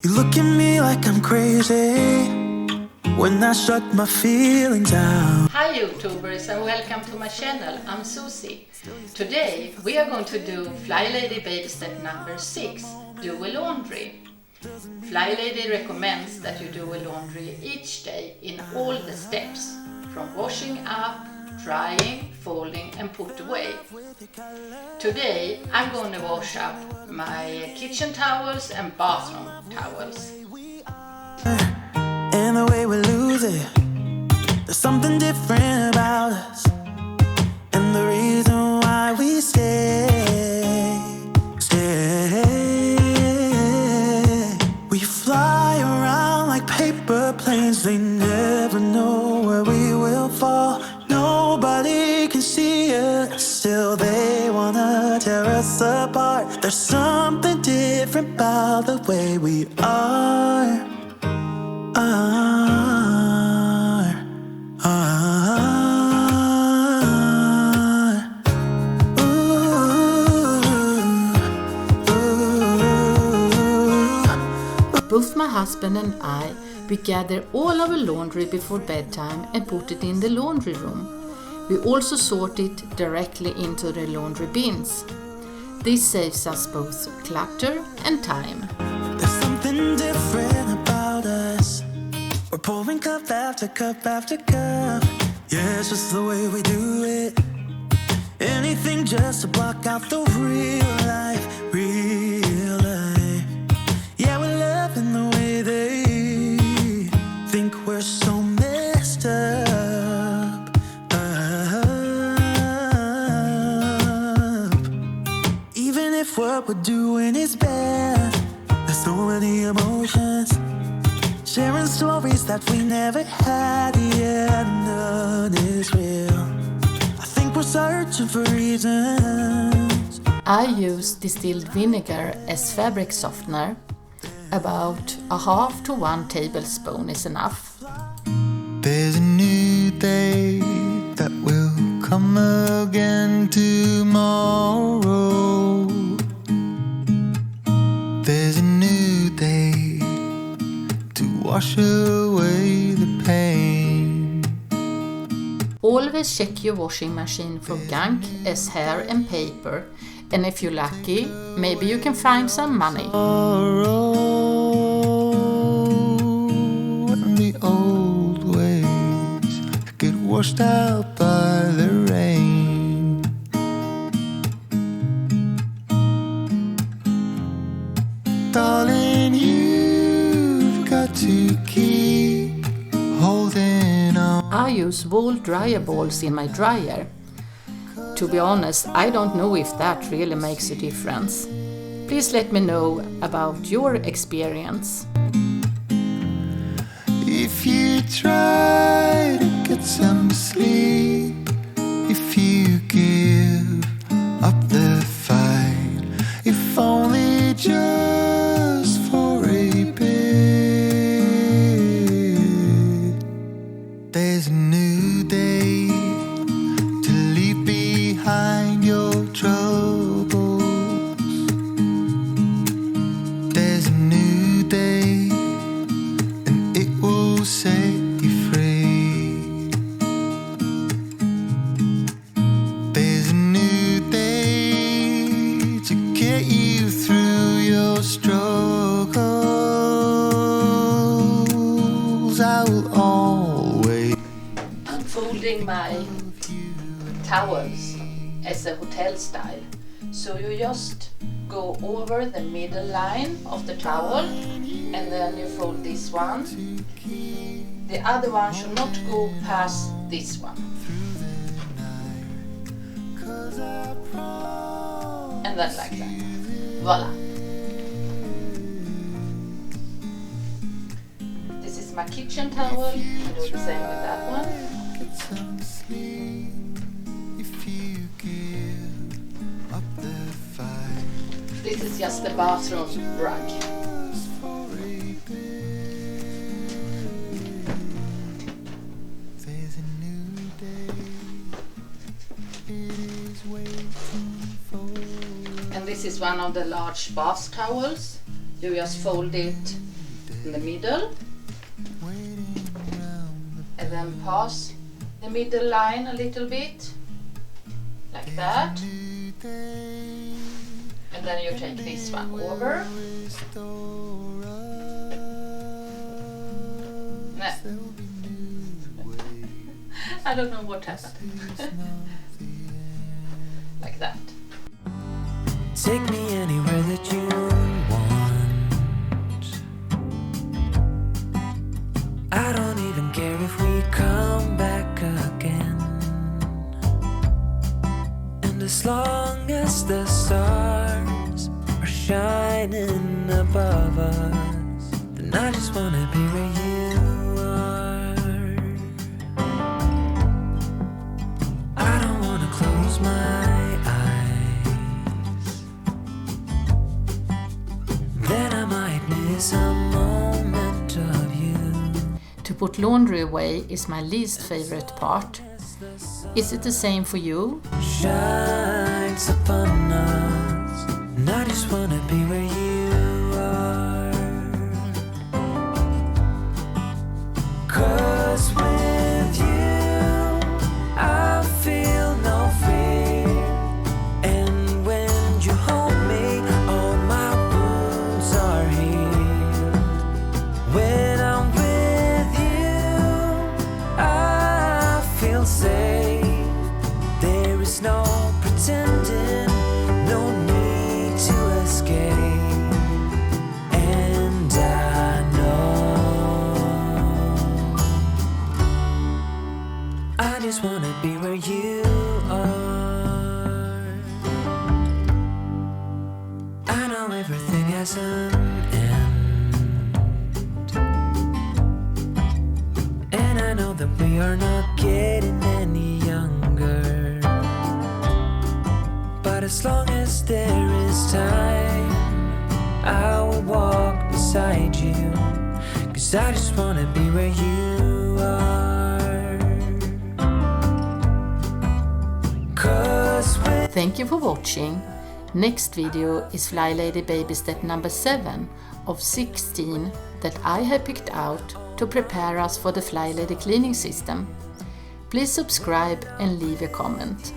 You look at me like I'm crazy when I shut my feelings out. Hi YouTubers and welcome to my channel. I'm Susie. Today we are going to do FlyLady Babystep number 6, do a laundry. FlyLady recommends that you do a laundry each day in all the steps, from washing up, drying, folding and put away. Today I'm going to wash up my kitchen towels and bathroom towels. And the way we lose it, there's something different about us, and the reason why we stay. We fly around like paper planes, they never know where we will fall. Nobody can see us, still they wanna tear us apart. There's something different about the way we are. Both my husband and I, we gather all our laundry before bedtime and put it in the laundry room. We also sort it directly into the laundry bins. This saves us both clutter and time. There's something different about us. We're pouring cup after cup after cup. Yeah, it's just the way we do it. Anything just to block out the real life, real life. Yeah, we're loving the way they think we're so messed up. Even if what we're doing is bad, there's so many emotions, sharing stories that we never had. Yeah, none is real. I think we're searching for reasons. I use distilled vinegar as fabric softener. About 1/2 to 1 tablespoon is enough. There's a new day that will come again tomorrow. There's a new day to wash away the pain. Always check your washing machine for gunk as hair and paper, and if you're lucky, maybe you can find some money. The old ways get washed out by the rain. Darling, you've got to keep holding on. I use wool dryer balls in my dryer. To be honest, I don't know if that really makes a difference. Please let me know about your experience. If you try to get some sleep, if you give up the fight, if only just for a bit, there's a new day to leave behind your troubles. There's a new day and it will set you free. There's a new day to get you through your struggles. I will always. I'm folding my towels as a hotel style. So you just go over the middle line of the towel and then you fold this one. The other one should not go past this one. And then like that. Voila. This is my kitchen towel. I do the same with that one. This is just the bathroom rug. And this is one of the large bath towels. You just fold it in the middle, and then pass the middle line a little bit, like that, and then you take this one over. No. I don't know what happened. Like that. Take me anywhere that you want. I don't even care if we come back again. And as long as the stars are shining above us, then I just wanna be where you are. I don't wanna close my eyes, then I might miss a moment of you. To put laundry away is my least favorite part. Is it the same for you? Shines upon us, and I just wanna be where you are. 'Cause with you I feel no fear, and when you hold me all my wounds are healed. When I'm with you I feel safe. There is no pretending, no need to escape. And I know I just wanna be where you are. I know everything has an end, and I know that we are not getting any younger. But as long as there is time, I will walk beside you. 'Cause I just wanna be where you are. 'Cause when Thank you for watching. Next video is FlyLady Babystep number 7 of 16 that I have picked out to prepare us for the FlyLady cleaning system. Please subscribe and leave a comment.